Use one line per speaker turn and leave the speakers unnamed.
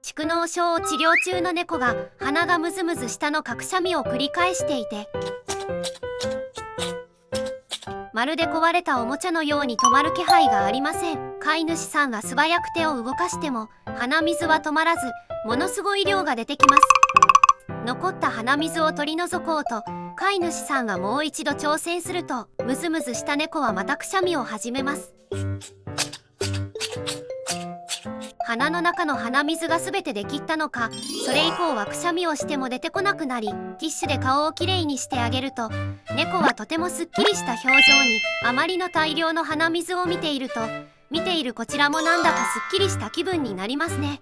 蓄膿症を治療中の猫が鼻がムズムズしたのかくしゃみを繰り返していて、まるで壊れたおもちゃのように止まる気配がありません。飼い主さんが素早く手を動かしても鼻水は止まらず、ものすごい量が出てきます。残った鼻水を取り除こうと飼い主さんがもう一度挑戦すると、ムズムズした猫はまたくしゃみを始めます。鼻の中の鼻水が全て出きったのか、それ以降はくしゃみをしても出てこなくなり、ティッシュで顔をきれいにしてあげると、猫はとてもすっきりした表情に。あまりの大量の鼻水を見ていると、見ているこちらもなんだかすっきりした気分になりますね。